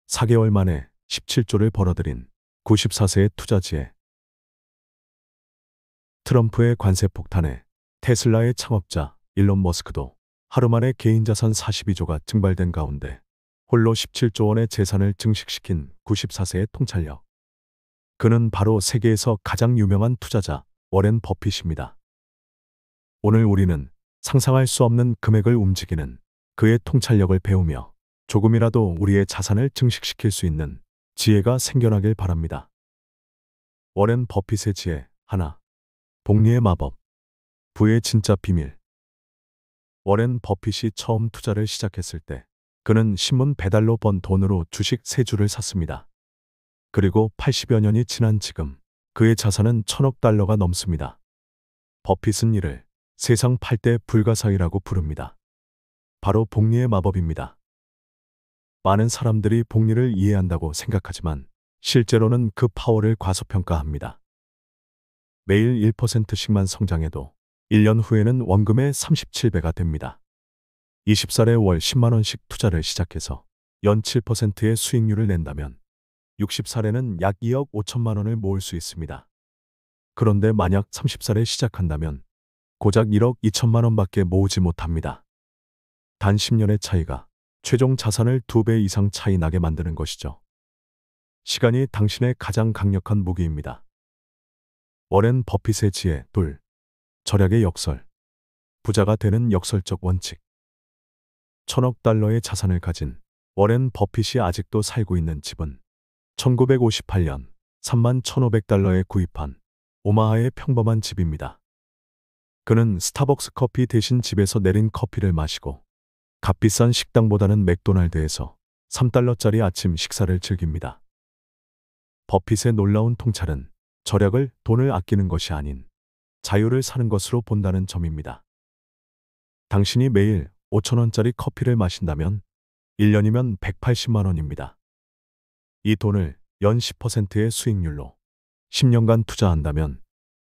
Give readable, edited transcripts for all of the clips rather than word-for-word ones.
4개월 만에 17조를 벌어들인 94세의 투자지에 트럼프의 관세 폭탄에 테슬라의 창업자 일론 머스크도 하루 만에 개인 자산 42조가 증발된 가운데 홀로 17조 원의 재산을 증식시킨 94세의 통찰력. 그는 바로 세계에서 가장 유명한 투자자 워렌 버핏입니다. 오늘 우리는 상상할 수 없는 금액을 움직이는 그의 통찰력을 배우며 조금이라도 우리의 자산을 증식시킬 수 있는 지혜가 생겨나길 바랍니다. 워렌 버핏의 지혜 하나. 복리의 마법. 부의 진짜 비밀. 워렌 버핏이 처음 투자를 시작했을 때 그는 신문 배달로 번 돈으로 주식 3주를 샀습니다. 그리고 80여 년이 지난 지금 그의 자산은 1000억 달러가 넘습니다. 버핏은 이를 세상 8대 불가사의라고 부릅니다. 바로 복리의 마법입니다. 많은 사람들이 복리를 이해한다고 생각하지만 실제로는 그 파워를 과소평가합니다. 매일 1%씩만 성장해도 1년 후에는 원금의 37배가 됩니다. 20살에 월 10만 원씩 투자를 시작해서 연 7%의 수익률을 낸다면 60살에는 약 2억 5천만 원을 모을 수 있습니다. 그런데 만약 30살에 시작한다면 고작 1억 2천만 원밖에 모으지 못합니다. 단 10년의 차이가 최종 자산을 2배 이상 차이 나게 만드는 것이죠. 시간이 당신의 가장 강력한 무기입니다. 워렌 버핏의 지혜 둘. 절약의 역설. 부자가 되는 역설적 원칙. 1000억 달러의 자산을 가진 워렌 버핏이 아직도 살고 있는 집은 1958년 31,500달러에 구입한 오마하의 평범한 집입니다. 그는 스타벅스 커피 대신 집에서 내린 커피를 마시고 값비싼 식당보다는 맥도날드에서 3달러짜리 아침 식사를 즐깁니다. 버핏의 놀라운 통찰은 절약을 돈을 아끼는 것이 아닌 자유를 사는 것으로 본다는 점입니다. 당신이 매일 5,000원짜리 커피를 마신다면 1년이면 180만 원입니다. 이 돈을 연 10%의 수익률로 10년간 투자한다면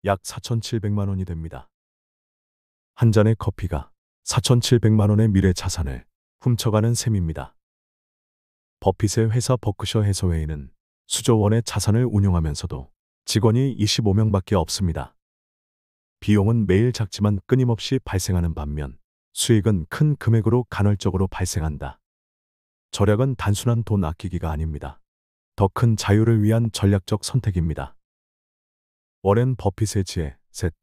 약 4,700만 원이 됩니다. 한 잔의 커피가 4,700만 원의 미래 자산을 훔쳐가는 셈입니다. 버핏의 회사 버크셔 해서웨이는 수조 원의 자산을 운용하면서도 직원이 25명밖에 없습니다. 비용은 매일 작지만 끊임없이 발생하는 반면 수익은 큰 금액으로 간헐적으로 발생한다. 절약은 단순한 돈 아끼기가 아닙니다. 더 큰 자유를 위한 전략적 선택입니다. 워렌 버핏의 지혜 셋.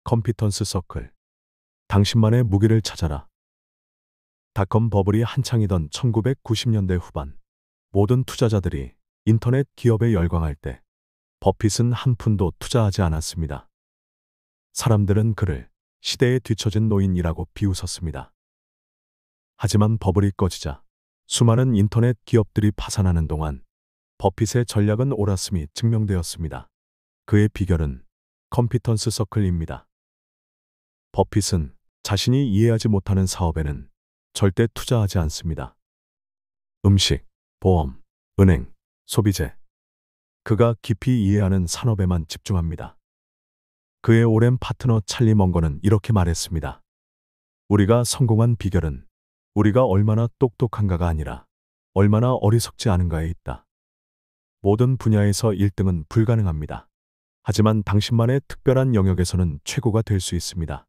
컴피턴스 서클. 당신만의 무기를 찾아라. 닷컴 버블이 한창이던 1990년대 후반 모든 투자자들이 인터넷 기업에 열광할 때 버핏은 한 푼도 투자하지 않았습니다. 사람들은 그를 시대에 뒤처진 노인이라고 비웃었습니다. 하지만 버블이 꺼지자 수많은 인터넷 기업들이 파산하는 동안 버핏의 전략은 옳았음이 증명되었습니다. 그의 비결은 컴피턴스 서클입니다. 버핏은 자신이 이해하지 못하는 사업에는 절대 투자하지 않습니다. 음식, 보험, 은행, 소비재. 그가 깊이 이해하는 산업에만 집중합니다. 그의 오랜 파트너 찰리 멍거는 이렇게 말했습니다. 우리가 성공한 비결은 우리가 얼마나 똑똑한가가 아니라 얼마나 어리석지 않은가에 있다. 모든 분야에서 1등은 불가능합니다. 하지만 당신만의 특별한 영역에서는 최고가 될 수 있습니다.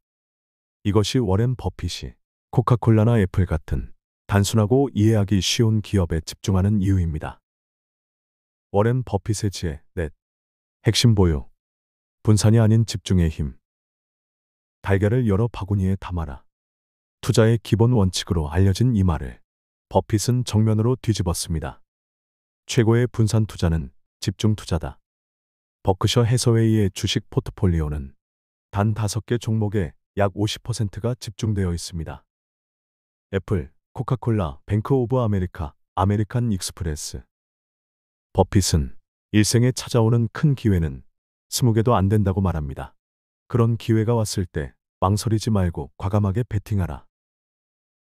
이것이 워렌 버핏이 코카콜라나 애플 같은 단순하고 이해하기 쉬운 기업에 집중하는 이유입니다. 워렌 버핏의 지혜 넷. 핵심 보유. 분산이 아닌 집중의 힘. 달걀을 여러 바구니에 담아라. 투자의 기본 원칙으로 알려진 이 말을 버핏은 정면으로 뒤집었습니다. 최고의 분산 투자는 집중 투자다. 버크셔 해서웨이의 주식 포트폴리오는 단 5개 종목에 약 50%가 집중되어 있습니다. 애플, 코카콜라, 뱅크 오브 아메리카, 아메리칸 익스프레스. 버핏은 일생에 찾아오는 큰 기회는 20개도 안 된다고 말합니다. 그런 기회가 왔을 때 망설이지 말고 과감하게 베팅하라.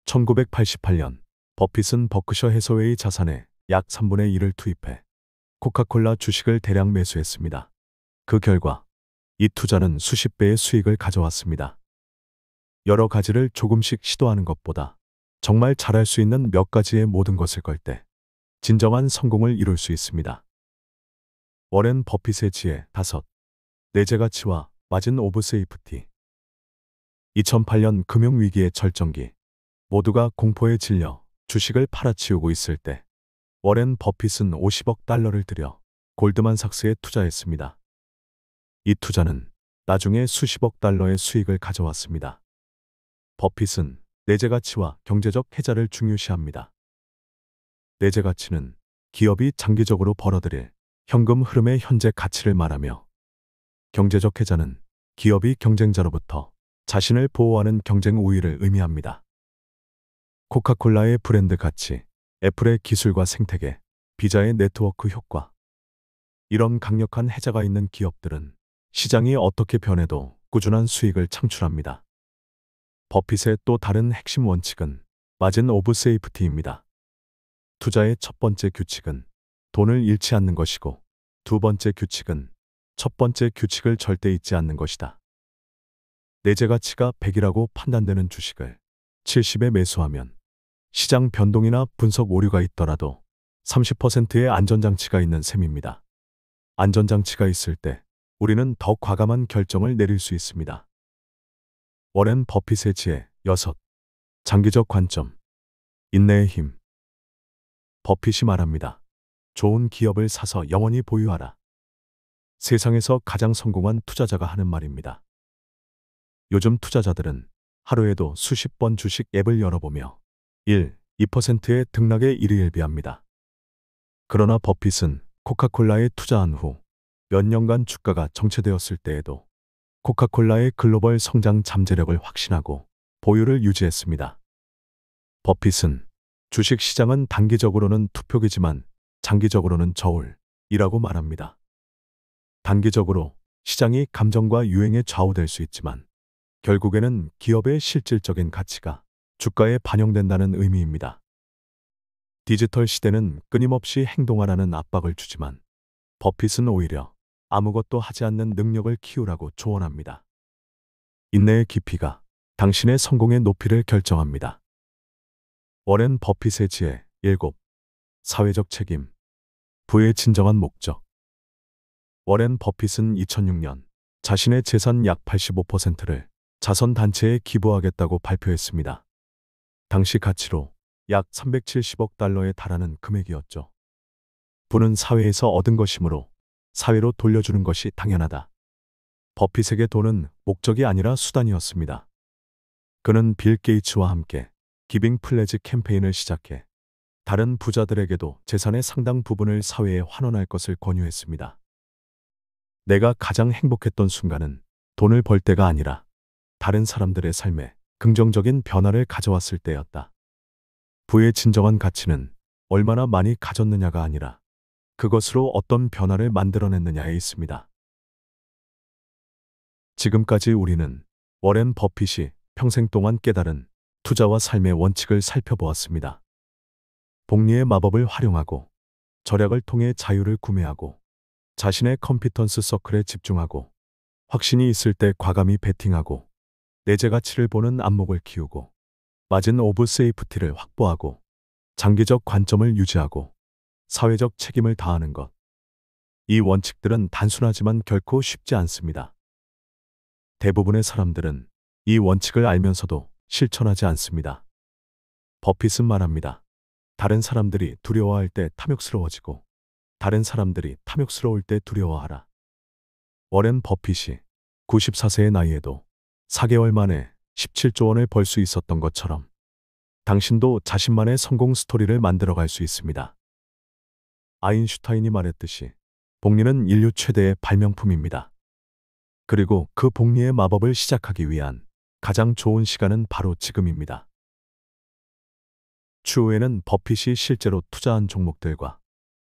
1988년 버핏은 버크셔 해서웨이 자산의 약 3분의 1을 투입해 코카콜라 주식을 대량 매수했습니다. 그 결과 이 투자는 수십 배의 수익을 가져왔습니다. 여러 가지를 조금씩 시도하는 것보다 정말 잘할 수 있는 몇 가지의 모든 것을 걸 때 진정한 성공을 이룰 수 있습니다. 워렌 버핏의 지혜 5. 내재 가치와 마진 오브 세이프티. 2008년 금융위기의 절정기, 모두가 공포에 질려 주식을 팔아치우고 있을 때 워렌 버핏은 50억 달러를 들여 골드만삭스에 투자했습니다. 이 투자는 나중에 수십억 달러의 수익을 가져왔습니다. 버핏은 내재 가치와 경제적 해자를 중요시합니다. 내재 가치는 기업이 장기적으로 벌어들일 현금 흐름의 현재 가치를 말하며, 경제적 해자는 기업이 경쟁자로부터 자신을 보호하는 경쟁 우위를 의미합니다. 코카콜라의 브랜드 가치, 애플의 기술과 생태계, 비자의 네트워크 효과. 이런 강력한 해자가 있는 기업들은 시장이 어떻게 변해도 꾸준한 수익을 창출합니다. 버핏의 또 다른 핵심 원칙은 마진 오브 세이프티입니다. 투자의 첫 번째 규칙은 돈을 잃지 않는 것이고, 두 번째 규칙은 첫 번째 규칙을 절대 잊지 않는 것이다. 내재 가치가 100이라고 판단되는 주식을 70에 매수하면 시장 변동이나 분석 오류가 있더라도 30%의 안전장치가 있는 셈입니다. 안전장치가 있을 때 우리는 더 과감한 결정을 내릴 수 있습니다. 워렌 버핏의 지혜 6. 장기적 관점, 인내의 힘. 버핏이 말합니다. 좋은 기업을 사서 영원히 보유하라. 세상에서 가장 성공한 투자자가 하는 말입니다. 요즘 투자자들은 하루에도 수십 번 주식 앱을 열어보며 1, 2%의 등락에 일희일비합니다. 그러나 버핏은 코카콜라에 투자한 후 몇 년간 주가가 정체되었을 때에도 코카콜라의 글로벌 성장 잠재력을 확신하고 보유를 유지했습니다. 버핏은 주식 시장은 단기적으로는 투표기지만 장기적으로는 저울이라고 말합니다. 단기적으로 시장이 감정과 유행에 좌우될 수 있지만 결국에는 기업의 실질적인 가치가 주가에 반영된다는 의미입니다. 디지털 시대는 끊임없이 행동하라는 압박을 주지만 버핏은 오히려 아무것도 하지 않는 능력을 키우라고 조언합니다. 인내의 깊이가 당신의 성공의 높이를 결정합니다. 워렌 버핏의 지혜 7. 사회적 책임, 부의 진정한 목적. 워렌 버핏은 2006년 자신의 재산 약 85%를 자선단체에 기부하겠다고 발표했습니다. 당시 가치로 약 370억 달러에 달하는 금액이었죠. 부는 사회에서 얻은 것이므로 사회로 돌려주는 것이 당연하다. 버핏에게 돈은 목적이 아니라 수단이었습니다. 그는 빌 게이츠와 함께 기빙 플래지 캠페인을 시작해 다른 부자들에게도 재산의 상당 부분을 사회에 환원할 것을 권유했습니다. 내가 가장 행복했던 순간은 돈을 벌 때가 아니라 다른 사람들의 삶에 긍정적인 변화를 가져왔을 때였다. 부의 진정한 가치는 얼마나 많이 가졌느냐가 아니라 그것으로 어떤 변화를 만들어냈느냐에 있습니다. 지금까지 우리는 워렌 버핏이 평생 동안 깨달은 투자와 삶의 원칙을 살펴보았습니다. 복리의 마법을 활용하고, 절약을 통해 자유를 구매하고, 자신의 컴피턴스 서클에 집중하고, 확신이 있을 때 과감히 베팅하고, 내재 가치를 보는 안목을 키우고, 마진 오브 세이프티를 확보하고, 장기적 관점을 유지하고, 사회적 책임을 다하는 것. 이 원칙들은 단순하지만 결코 쉽지 않습니다. 대부분의 사람들은 이 원칙을 알면서도 실천하지 않습니다. 버핏은 말합니다. 다른 사람들이 두려워할 때 탐욕스러워지고, 다른 사람들이 탐욕스러울 때 두려워하라. 워렌 버핏이 94세의 나이에도 4개월 만에 17조 원을 벌 수 있었던 것처럼 당신도 자신만의 성공 스토리를 만들어갈 수 있습니다. 아인슈타인이 말했듯이 복리는 인류 최대의 발명품입니다. 그리고 그 복리의 마법을 시작하기 위한 가장 좋은 시간은 바로 지금입니다. 추후에는 버핏이 실제로 투자한 종목들과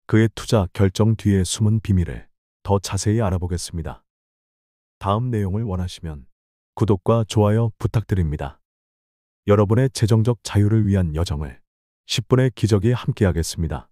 그의 투자 결정 뒤에 숨은 비밀을 더 자세히 알아보겠습니다. 다음 내용을 원하시면 구독과 좋아요 부탁드립니다. 여러분의 재정적 자유를 위한 여정을 10분의 기적이 함께하겠습니다.